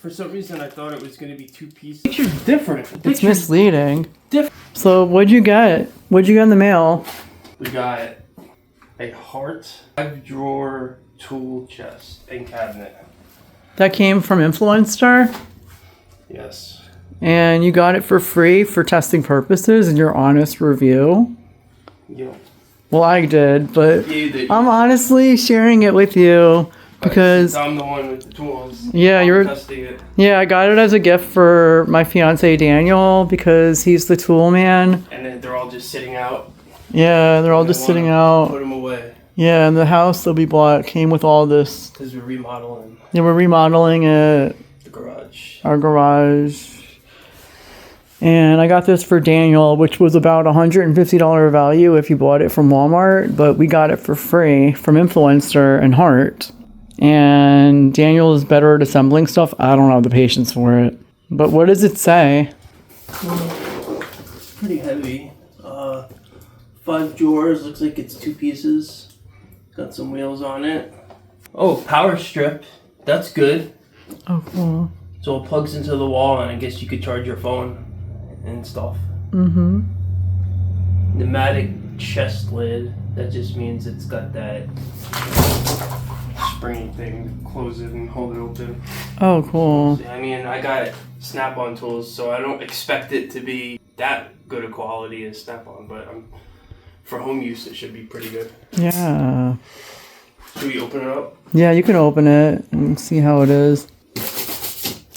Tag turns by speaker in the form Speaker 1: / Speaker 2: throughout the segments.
Speaker 1: For some reason, I thought it was going to be 2 pieces. The picture's different.
Speaker 2: It's misleading. So what'd you get? What'd you get in the mail?
Speaker 1: We got a Hart 5-drawer tool chest and cabinet.
Speaker 2: That came from Influencer?
Speaker 1: Yes.
Speaker 2: And you got it for free for testing purposes in your honest review?
Speaker 1: Yeah.
Speaker 2: Well, I did, but
Speaker 1: Yeah, you did.
Speaker 2: I'm honestly sharing it with you because
Speaker 1: I'm the one with the tools.
Speaker 2: Yeah,
Speaker 1: I'm testing it.
Speaker 2: Yeah, I got it as a gift for my fiance Daniel because he's the tool man.
Speaker 1: And then they're all just sitting out.
Speaker 2: Yeah, they're all just sitting out.
Speaker 1: Put them away.
Speaker 2: Yeah, and the house that we bought came with all this.
Speaker 1: Because we're remodeling.
Speaker 2: Yeah, we're remodeling it.
Speaker 1: The garage.
Speaker 2: Our garage. And I got this for Daniel, which was about $150 value if you bought it from Walmart, but we got it for free from Influencer and Hart. And Daniel is better at assembling stuff. I don't have the patience for it. But what does it say?
Speaker 1: It's pretty heavy. 5 drawers. Looks like it's 2 pieces. Got some wheels on it. Oh, power strip. That's good.
Speaker 2: Oh, cool.
Speaker 1: So it plugs into the wall, and I guess you could charge your phone and stuff.
Speaker 2: Mm-hmm.
Speaker 1: Pneumatic chest lid. That just means it's got that springy thing to close it and hold it open.
Speaker 2: Oh, cool.
Speaker 1: I mean, I got Snap-on tools, so I don't expect it to be that good a quality as Snap-on, but for home use, it should be pretty good.
Speaker 2: Yeah.
Speaker 1: Should we open it up?
Speaker 2: Yeah, you can open it and see how it is.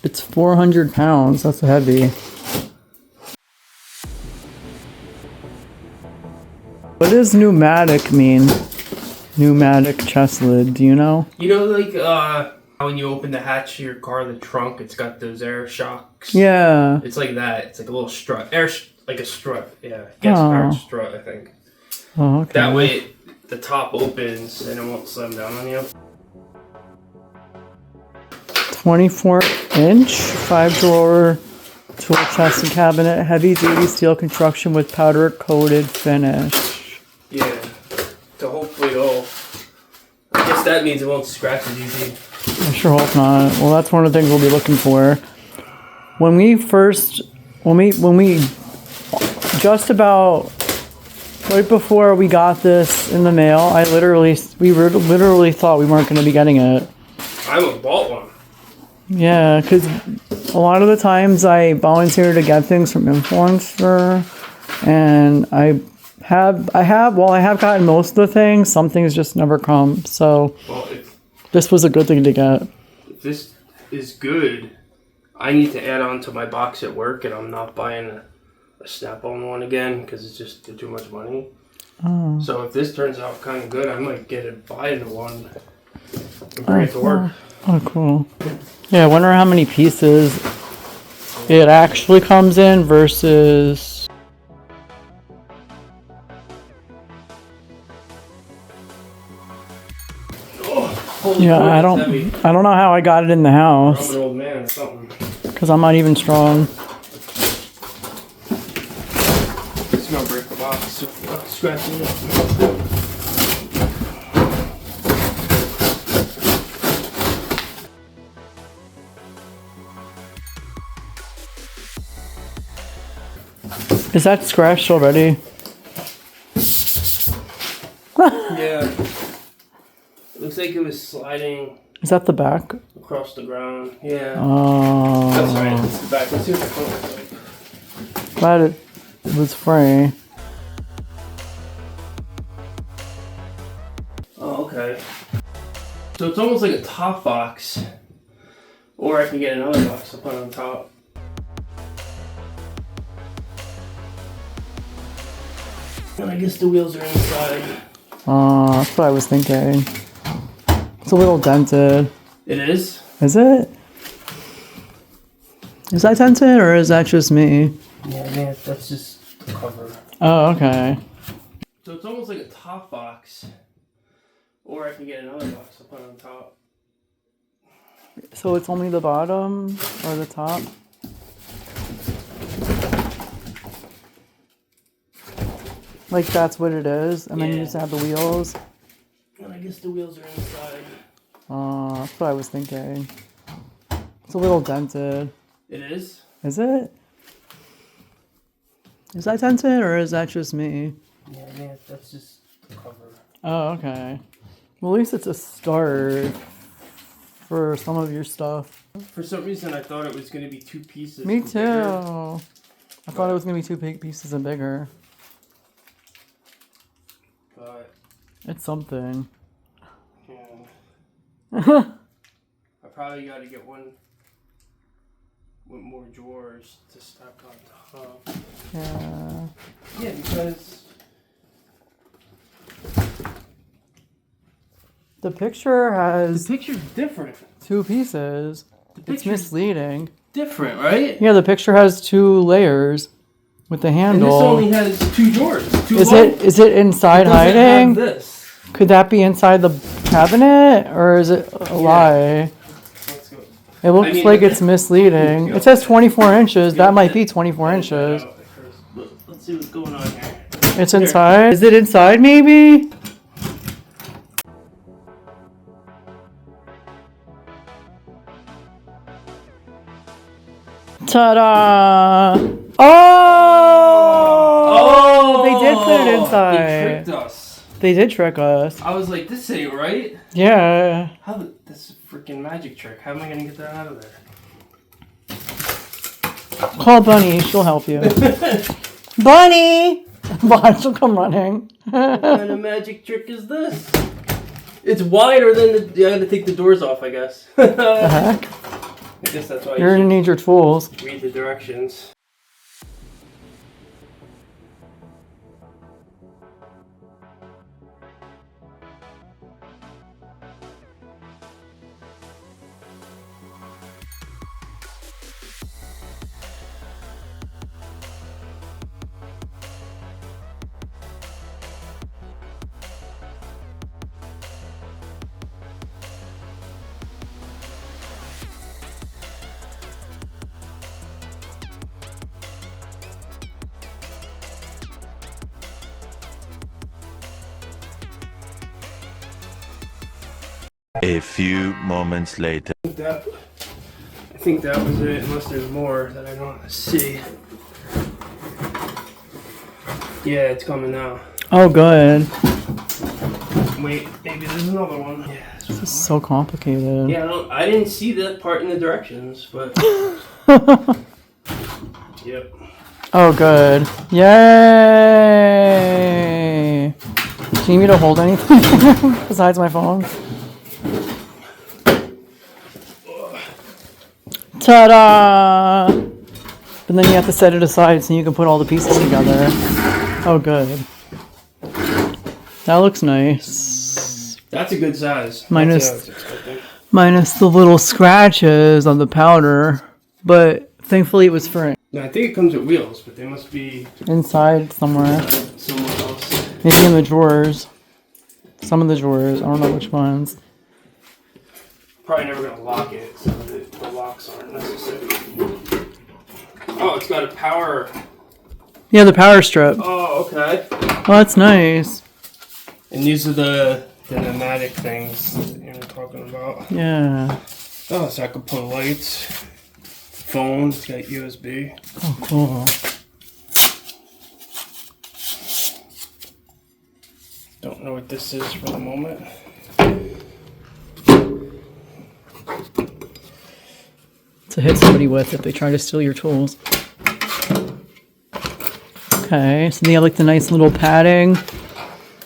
Speaker 2: It's 400 pounds. That's heavy. What does pneumatic mean? Pneumatic chest lid, do you know?
Speaker 1: You know, like, when you open the hatch of your car, the trunk, it's got those air shocks.
Speaker 2: Yeah.
Speaker 1: It's like that. It's like a little strut. Like a strut, yeah. Gas-powered strut, I think.
Speaker 2: Oh, okay.
Speaker 1: That way, the top opens and it won't slam down on you.
Speaker 2: 24-inch, 5-drawer tool chest and cabinet, heavy-duty steel construction with powder-coated finish.
Speaker 1: Yeah. So hopefully I guess that means it won't scratch as easy.
Speaker 2: I sure hope not. Well, that's one of the things we'll be looking for. When we just about right before we got this in the mail, we literally thought we weren't going to be getting it.
Speaker 1: I haven't bought one.
Speaker 2: Yeah, because a lot of the times I volunteer to get things from Influencer, and I have gotten most of the things. Some things just never come. So this was a good thing to get.
Speaker 1: If this is good, I need to add on to my box at work, and I'm not buying a Snap-on one again because it's just too much money.
Speaker 2: Oh.
Speaker 1: So if this turns out kind of good, I might buy the one and bring it to work.
Speaker 2: Oh, cool. Yeah, I wonder how many pieces it actually comes in versus... Yeah, I don't know how I got it in the house.
Speaker 1: I'm an old man or something.
Speaker 2: Because I'm not even strong.
Speaker 1: It's gonna break the box. Scratching it.
Speaker 2: Is that scratched already?
Speaker 1: Yeah. It looks like it was sliding.
Speaker 2: Is that the back?
Speaker 1: Across the ground. Yeah.
Speaker 2: Oh.
Speaker 1: That's right. That's the back. Let's see what the front looks like.
Speaker 2: Glad it was free.
Speaker 1: Oh, okay. So it's almost like a top box. Or I can get another box to put on top. And I guess the wheels are inside.
Speaker 2: Oh, that's what I was thinking. It's a little dented.
Speaker 1: It is?
Speaker 2: Is it? Is that dented or is that just me?
Speaker 1: Yeah, man, that's just the cover.
Speaker 2: Oh, okay.
Speaker 1: So it's almost like a top box. Or I can get another box to put on top.
Speaker 2: So it's only the bottom or the top? Like that's what it is, and then you just add the wheels.
Speaker 1: And I guess the wheels are inside.
Speaker 2: That's what I was thinking. It's a little dented.
Speaker 1: It is?
Speaker 2: Is it? Is that dented or is that just me?
Speaker 1: Yeah, I mean, that's just the cover.
Speaker 2: Oh, okay. Well, at least it's a start for some of your stuff.
Speaker 1: For some reason, I thought it was going to be 2 pieces.
Speaker 2: Me too.
Speaker 1: Bigger.
Speaker 2: I thought it was going to be 2 big pieces and bigger.
Speaker 1: But
Speaker 2: it's something.
Speaker 1: Yeah. I probably got to get one with more drawers to stack on top.
Speaker 2: Yeah.
Speaker 1: Yeah, because
Speaker 2: the picture has
Speaker 1: the picture's different.
Speaker 2: 2 pieces. It's misleading.
Speaker 1: Different, right?
Speaker 2: Yeah, the picture has 2 layers with the handle.
Speaker 1: And this only has 2 drawers.
Speaker 2: Is it inside hiding?
Speaker 1: Have this.
Speaker 2: Could that be inside the cabinet or is it a lie?
Speaker 1: Let's go.
Speaker 2: It looks like it's misleading. It says 24 inches. That might be 24 inches.
Speaker 1: Let's see what's going on here.
Speaker 2: It's inside. Is it inside maybe? Ta-da! Oh! They did put it inside.
Speaker 1: They tricked us.
Speaker 2: They did trick us.
Speaker 1: I was like, this ain't right.
Speaker 2: Yeah.
Speaker 1: This is a freaking magic trick. How am I gonna get that out of there?
Speaker 2: Call Bunny. She'll help you. Bunny! Watch, she'll come running.
Speaker 1: What kind of magic trick is this? It's wider than I gotta take the doors off, I guess.
Speaker 2: The heck?
Speaker 1: I guess that's why
Speaker 2: You're gonna need your tools.
Speaker 1: read the directions.
Speaker 3: A few moments later.
Speaker 1: I think that was it, unless there's more that I don't see. Yeah, it's coming now.
Speaker 2: Oh, good.
Speaker 1: Wait, maybe there's another one. Yeah,
Speaker 2: This is so complicated.
Speaker 1: yeah, I didn't see that part in the directions, but yep.
Speaker 2: Oh, good. Yay! Do you need me to hold anything besides my phone? Ta-da! But then you have to set it aside so you can put all the pieces together. Oh, good. That looks nice.
Speaker 1: That's a good size.
Speaker 2: Minus
Speaker 1: That's what I was expecting.
Speaker 2: minus the little scratches on the powder, but thankfully it was free.
Speaker 1: No, I think it comes with wheels, but they must be
Speaker 2: Inside somewhere.
Speaker 1: somewhere else.
Speaker 2: Maybe in the drawers. Some of the drawers. I don't know which ones.
Speaker 1: Probably never gonna lock it, so the locks aren't necessary. Oh, it's got a power.
Speaker 2: Yeah, the power strip.
Speaker 1: Oh, okay.
Speaker 2: Oh, that's nice.
Speaker 1: And these are the pneumatic things that you were talking about.
Speaker 2: Yeah.
Speaker 1: Oh, so I could put lights, phone. It's got USB.
Speaker 2: Oh, cool.
Speaker 1: Don't know what this is for the moment.
Speaker 2: To hit somebody with if they try to steal your tools. Okay, so they have like the nice little padding.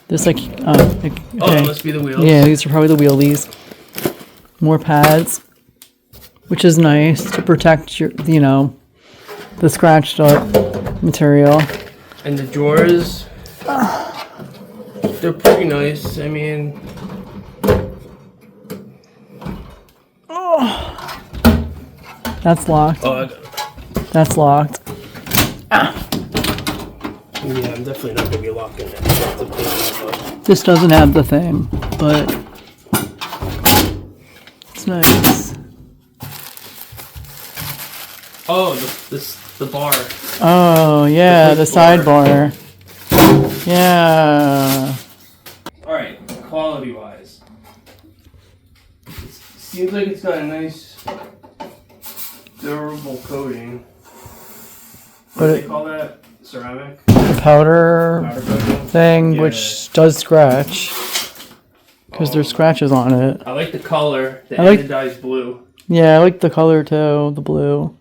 Speaker 2: There's like,
Speaker 1: Oh, that must be the wheels.
Speaker 2: Yeah, these are probably the wheelies. More pads, which is nice to protect your, the scratched up material.
Speaker 1: And the drawers, they're pretty nice. I mean,
Speaker 2: That's locked.
Speaker 1: oh,
Speaker 2: That's locked.
Speaker 1: yeah, I'm definitely not gonna be locking it. That's a pain in the butt.
Speaker 2: This doesn't have the thing, but it's nice.
Speaker 1: Oh, the bar.
Speaker 2: Oh, yeah,
Speaker 1: The
Speaker 2: the
Speaker 1: push bar.
Speaker 2: sidebar. Yeah.
Speaker 1: All right, quality-wise, it seems like it's got a nice durable coating. What
Speaker 2: But
Speaker 1: do they call that? Ceramic?
Speaker 2: the powder
Speaker 1: Powder coating?
Speaker 2: thing,
Speaker 1: Yeah.
Speaker 2: which does scratch. Because there's scratches on it.
Speaker 1: I like the color. The
Speaker 2: I like-
Speaker 1: anodized blue.
Speaker 2: Yeah, I like the color too, the blue.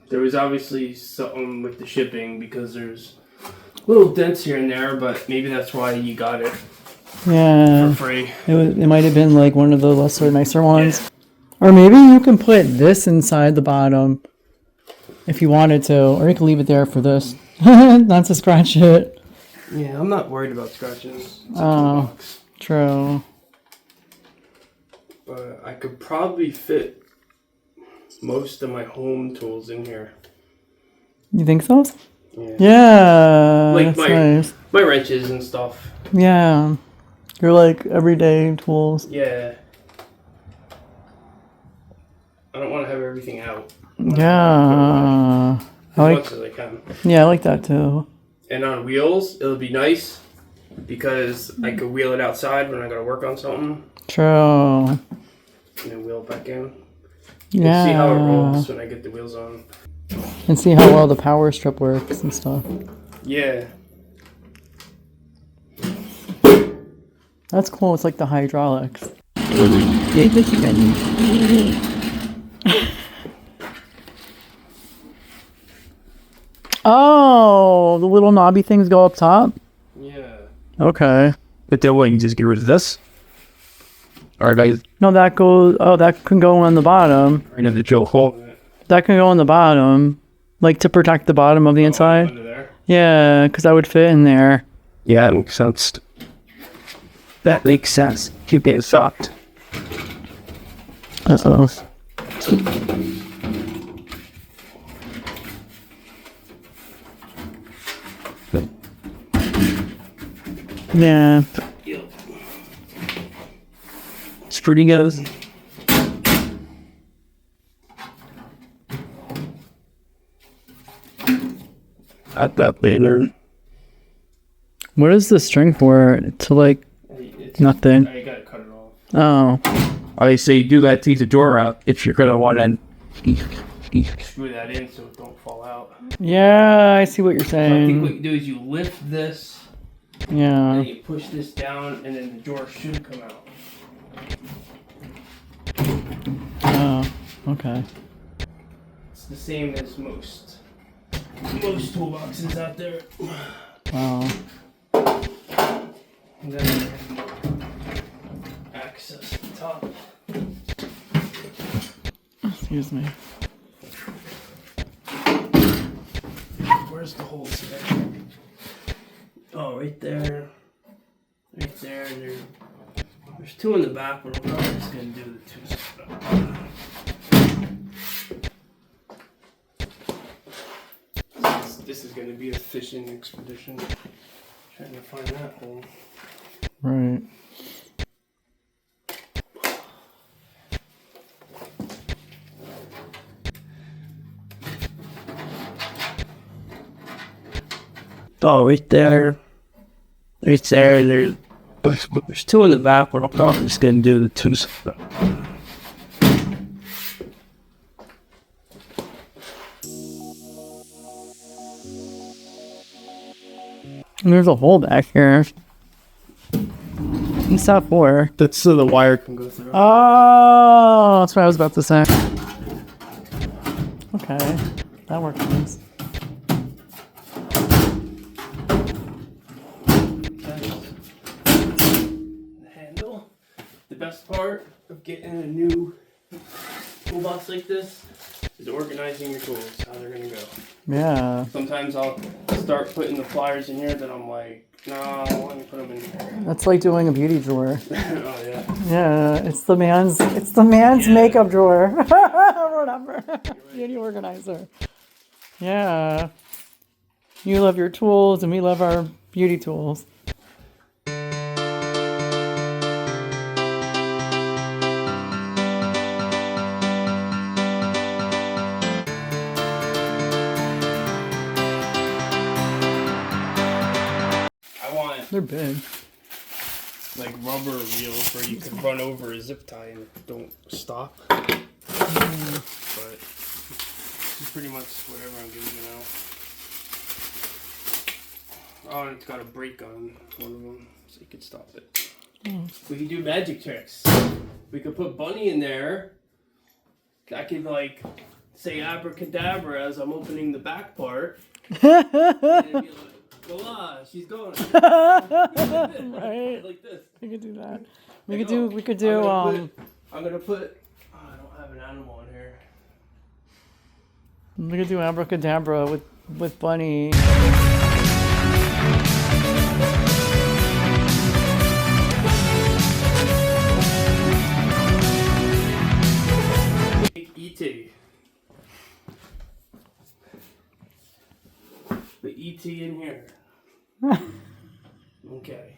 Speaker 1: There was obviously something with the shipping because there's little dents here and there, but maybe that's why you got it
Speaker 2: Yeah,
Speaker 1: for free.
Speaker 2: it might have been like one of the nicer ones. Or maybe you can put this inside the bottom if you wanted to, or you can leave it there for this, not to scratch it.
Speaker 1: Yeah, I'm not worried about scratches. It's a
Speaker 2: Oh.
Speaker 1: toolbox.
Speaker 2: True.
Speaker 1: But I could probably fit most of my home tools in here.
Speaker 2: You think so?
Speaker 1: Yeah.
Speaker 2: Yeah,
Speaker 1: Like
Speaker 2: that's
Speaker 1: my
Speaker 2: nice.
Speaker 1: my wrenches and stuff.
Speaker 2: Yeah, you're like everyday tools.
Speaker 1: Yeah. I don't want to have everything out.
Speaker 2: Yeah,
Speaker 1: As
Speaker 2: I like.
Speaker 1: much as I can.
Speaker 2: Yeah, I like that too.
Speaker 1: And on wheels, it'll be nice because I could wheel it outside when I gotta work on something,
Speaker 2: True.
Speaker 1: and then wheel it back in.
Speaker 2: Yeah.
Speaker 1: See how it rolls when I get the wheels on.
Speaker 2: And see how well the power strip works and stuff.
Speaker 1: Yeah.
Speaker 2: That's cool. It's like the hydraulics. Oh, the little knobby things go up top?
Speaker 1: Yeah.
Speaker 2: Okay.
Speaker 4: But then what, you just get rid of this? Or like
Speaker 2: No, that goes. Oh, that can go on the bottom.
Speaker 4: right into the drill hole?
Speaker 2: That can go on the bottom. Like to protect the bottom of the inside.
Speaker 1: Under there.
Speaker 2: Yeah, because that would fit in there.
Speaker 4: Yeah, that makes sense. That makes sense. Keep it soft.
Speaker 2: Uh-oh. Yeah.
Speaker 4: It's pretty good. At that later.
Speaker 2: What is the string for? To like
Speaker 1: It's,
Speaker 2: nothing.
Speaker 1: I gotta cut it off.
Speaker 2: Oh.
Speaker 4: I say you do that to take the door out if you're gonna want to.
Speaker 1: Screw that in so it don't fall out.
Speaker 2: Yeah, I see what you're
Speaker 1: So I think what
Speaker 2: saying.
Speaker 1: you do is you lift this,
Speaker 2: Yeah.
Speaker 1: and you push this down, and then the drawer should come out.
Speaker 2: Oh. Okay.
Speaker 1: It's the same as most toolboxes out there.
Speaker 2: Wow.
Speaker 1: And then access the top.
Speaker 2: Excuse me.
Speaker 1: Where's the holes here? Oh, right there. Right there. There's two in the back, but I'm probably just gonna do the two. This is gonna be a fishing expedition. Trying to find that hole.
Speaker 2: Right.
Speaker 4: Oh, right there. Right there. There's two in the back, but I'm probably just gonna do the two.
Speaker 2: And there's a hole back here. What's that for?
Speaker 4: That's so the wire
Speaker 1: Can go through.
Speaker 2: Oh, that's what I was about to say. Okay, that works nice.
Speaker 1: The handle. The best part of getting a new toolbox like this is organizing your tools, how they're gonna go.
Speaker 2: Yeah,
Speaker 1: Sometimes I'll start putting the pliers in here, then I'm like, no, let me put them in here.
Speaker 2: that's like doing a beauty drawer.
Speaker 1: Oh yeah.
Speaker 2: Yeah, it's the man's
Speaker 1: Yeah.
Speaker 2: makeup drawer. Whatever. Beauty organizer. Yeah. You love your tools and we love our beauty tools.
Speaker 1: I want
Speaker 2: They're big.
Speaker 1: like rubber wheels where you can run over a zip tie and it don't stop. but this is pretty much whatever I'm doing now. Oh, and it's got a brake on one of them, so you could stop it. We could do magic tricks. We could put Bunny in there. I could like say abracadabra as I'm opening the back part. And it'd be like, voila, she's going.
Speaker 2: Right.
Speaker 1: Like this.
Speaker 2: We could do that.
Speaker 1: I'm
Speaker 2: We could do
Speaker 1: gonna put oh, I don't have an animal in here.
Speaker 2: we could do abracadabra with Bunny.
Speaker 1: E.T. Put E.T. in here. Okay.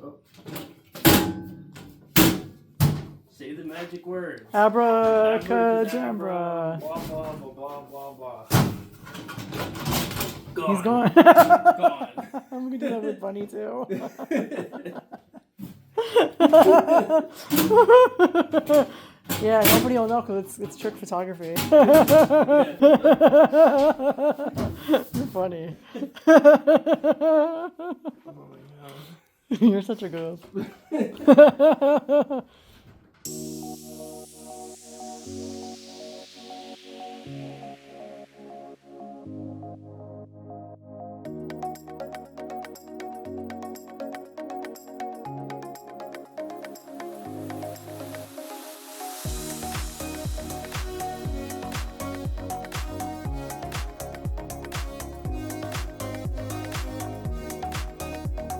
Speaker 1: Oh. Say the magic word.
Speaker 2: Abracadabra.
Speaker 1: Blah, blah, blah, blah, blah, blah. Gone.
Speaker 2: He's gone.
Speaker 1: Gone.
Speaker 2: I'm gonna do that with Bunny too. Yeah, nobody will know because it's trick photography. You're funny.
Speaker 1: Oh my God.
Speaker 2: You're such a goof.